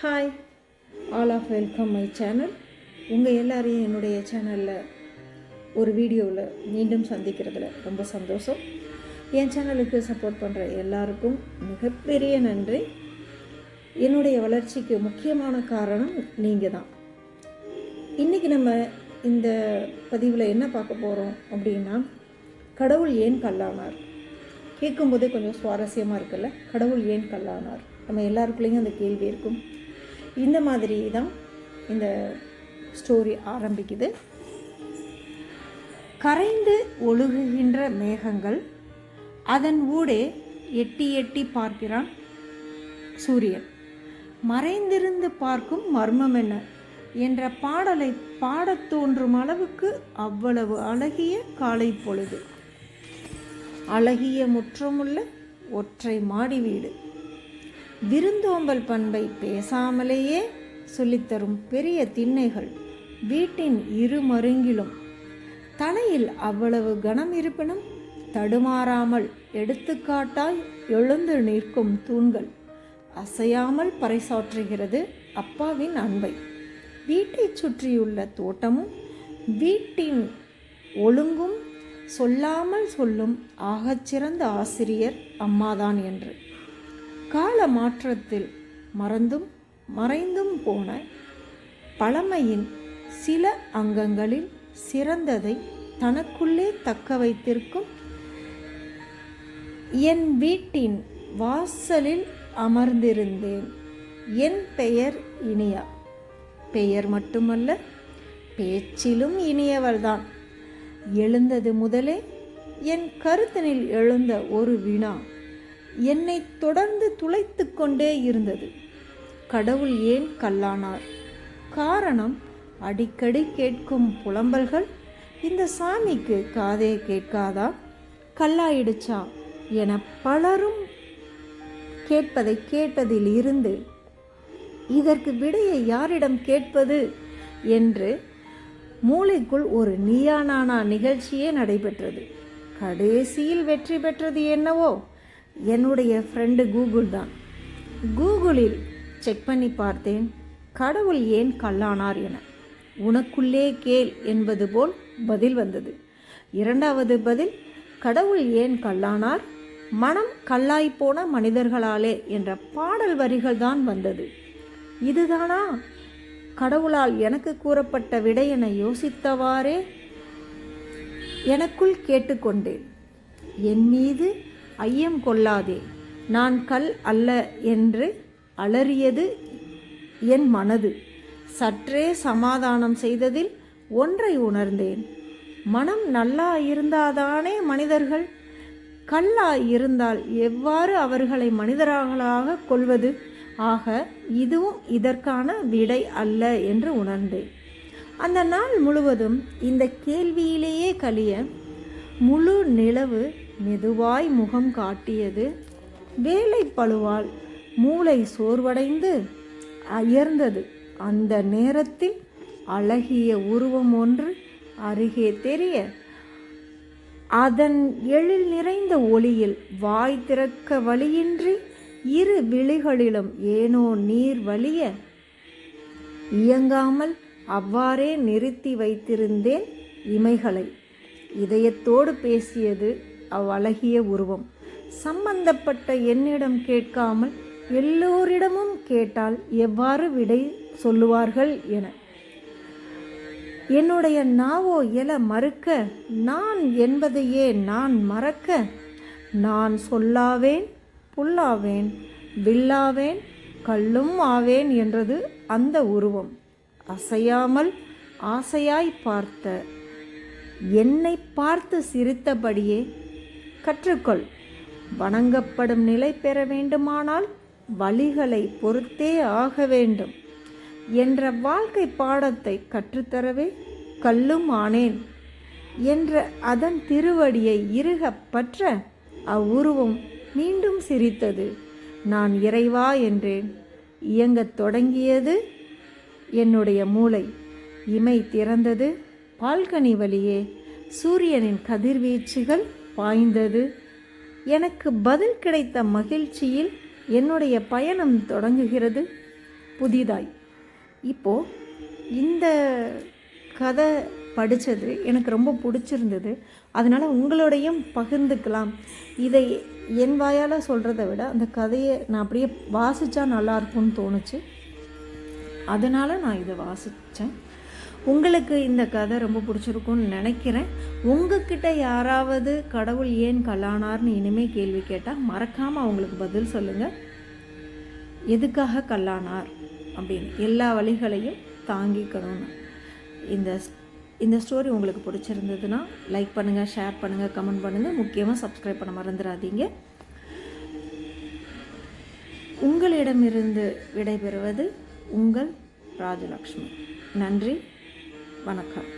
Hi all of welcome my channel. உங்கள் எல்லாரையும் என்னுடைய சேனலில் ஒரு வீடியோவில் மீண்டும் சந்திக்கிறதுல ரொம்ப சந்தோஷம். என் சேனலுக்கு சப்போர்ட் பண்ணுற எல்லாருக்கும் மிகப்பெரிய நன்றி. என்னுடைய வளர்ச்சிக்கு முக்கியமான காரணம் நீங்கள் தான். இன்றைக்கி நம்ம இந்த பதிவில் என்ன பார்க்க போகிறோம் அப்படின்னா, கடவுள் ஏன் கல்லானார்? கேட்கும்போதே கொஞ்சம் சுவாரஸ்யமாக இருக்குல்ல. கடவுள் ஏன் கல்லானார்? நம்ம எல்லாருக்குள்ளேயும் அந்த கேள்வி இருக்கும். இந்த மாதிரி தான் இந்த ஸ்டோரி ஆரம்பிக்குது. கரைந்து ஒழுகுகின்ற மேகங்கள், அதன் ஊடே எட்டி எட்டி பார்க்கிறான் சூரியன். மறைந்திருந்து பார்க்கும் மர்மம் என்ன என்ற பாடலை பாடத் தோன்றும் அளவுக்கு அவ்வளவு அழகிய காலை பொழுது. அழகிய முற்றமுள்ள ஒற்றை மாடி வீடு. விருந்தோம்பல் பண்பை பேசாமலேயே சொல்லித்தரும் பெரிய திண்ணைகள் வீட்டின் இரு மருங்கிலும். தனையில் அவ்வளவு கனம் இருப்பினும் தடுமாறாமல் எடுத்துக்காட்டாய் எழுந்து நிற்கும் தூண்கள் அசையாமல் பறைசாற்றுகிறது அப்பாவின் அன்பை. வீட்டை சுற்றியுள்ள தோட்டமும் வீட்டின் ஒழுங்கும் சொல்லாமல் சொல்லும் ஆகச்சிறந்த ஆசிரியர் அம்மாதான் என்று. கால மாற்றத்தில் மறைந்தும் போன பழமையின் சில அங்கங்களில் சிறந்ததை தனக்குள்ளே தக்க வைத்திருக்கும் என் வீட்டின் வாசலில் அமர்ந்திருந்தேன். என் பெயர் இனியா. பெயர் மட்டுமல்ல, பேச்சிலும் இனியவள்தான். எழுந்தது முதலே என் கருத்தினில் எழுந்த ஒரு வினா என்னை தொடர்ந்து துளைத்து கொண்டே இருந்தது. கடவுள் ஏன் கல்லானார்? காரணம் அடிக்கடி கேட்கும் புலம்பல்கள் இந்த சாமிக்கு காதே கேட்காதா, கல்லாயிடுச்சா என பலரும் கேட்பதை கேட்டதில் இருந்து இதற்கு விடையை யாரிடம் கேட்பது என்று மூளைக்குள் ஒரு நீயா நானா நிகழ்ச்சியே நடைபெற்றது. கடைசியில் வெற்றி பெற்றது என்னவோ என்னுடைய ஃப்ரெண்டு கூகுள் தான். கூகுளில் செக் பண்ணி பார்த்தேன், கடவுள் ஏன் கல்லானார் என. உனக்குள்ளே கேள் என்பது போல் பதில் வந்தது. இரண்டாவது பதில், கடவுள் ஏன் கல்லானார், மனம் கல்லாய்ப்போன மனிதர்களாலே என்ற பாடல் வரிகள் தான் வந்தது. இதுதானா கடவுளால் எனக்கு கூறப்பட்ட விடை என யோசித்தவாறே எனக்குள் கேட்டுக்கொண்டேன். என் மீது ஐயம் கொள்ளாதே, நான் கல் அல்ல என்று அலறியது என் மனது. சற்றே சமாதானம் செய்ததில் ஒன்றை உணர்ந்தேன். மனம் நல்லா இருந்தாதானே மனிதர்கள். கல்லாய் இருந்தால் எவ்வாறு அவர்களை மனிதர்களாக கொள்வது? ஆக இதுவும் இதற்கான விடை அல்ல என்று உணர்ந்தேன். அந்த நாள் முழுவதும் இந்த கேள்வியிலேயே கழிய முழு நிலவு மெதுவாய் முகம் காட்டியது. வேலை பளுவால் மூளை சோர்வடைந்து அயர்ந்தது. அந்த நேரத்தில் அழகிய உருவம் ஒன்று அருகே தெரிய, அதன் எழில் நிறைந்த ஒளியில் வாய் திறக்க வழியின்றி இரு விழிகளிலும் ஏனோ நீர் வழிய இயங்காமல் அவ்வாறே நிறுத்தி வைத்திருந்தேன் இமைகளை. இதயத்தோடு பேசியது அவ்வழகிய உருவம். சம்பந்தப்பட்ட என்னிடம் கேட்காமல் எல்லோரிடமும் கேட்டால் எவ்வாறு விடை சொல்லுவார்கள் என. என்னுடைய நாவோ எல மறுக்க, நான் என்பதையே நான் மறக்க, நான் சொல்லாவேன், புல்லாவேன், வில்லாவேன், கல்லும் ஆவேன் என்றது அந்த உருவம். அசையாமல் ஆசையாய் பார்த்த என்னை பார்த்து சிரித்தபடியே, கற்றுக்கொள், வணங்கப்படும் நிலை பெற வேண்டுமானால் வழிகளை பொறுத்தே ஆக வேண்டும் என்ற வாழ்க்கை பாடத்தை கற்றுத்தரவே கல்லும் ஆனேன் என்ற அதன் திருவடியை இறுக பற்ற அவ்வுருவம் மீண்டும் சிரித்தது. நான் இறைவா என்றேன். இயங்கத் தொடங்கியது என்னுடைய மூளை. இமை திறந்தது. பால்கனி வழியே சூரியனின் கதிர்வீச்சுகள் பாய்ந்தது. எனக்கு பதில் கிடைத்த மகிழ்ச்சியில் என்னுடைய பயணம் தொடங்குகிறது. புதிதாய். இப்போது இந்த கதை படித்தது எனக்கு ரொம்ப பிடிச்சிருந்தது. அதனால் உங்களோடையும் பகிர்ந்துக்கலாம். இதை என் வாயால் சொல்கிறத விட அந்த கதையை நான் அப்படியே வாசித்தா நல்லாயிருக்கும்னு தோணுச்சு. அதனால் நான் இதை வாசித்தேன். உங்களுக்கு இந்த கதை ரொம்ப பிடிச்சிருக்கும்னு நினைக்கிறேன். உங்ககிட்ட யாராவது கடவுள் ஏன் கல்லானார்னு இனிமேல் கேள்வி கேட்டால் மறக்காமல் அவங்களுக்கு பதில் சொல்லுங்கள். எதுக்காக கல்லானார் அப்படின்னு எல்லா வழிகளையும் தாங்கிக்கணும்னு. இந்த ஸ்டோரி உங்களுக்கு பிடிச்சிருந்ததுன்னா லைக் பண்ணுங்கள், ஷேர் பண்ணுங்கள், கமெண்ட் பண்ணுங்கள். முக்கியமாக சப்ஸ்கிரைப் பண்ண மறந்துடாதீங்க. உங்களிடமிருந்து விடைபெறுவது உங்கள் ராஜலக்ஷ்மி. நன்றி, வணக்கம்.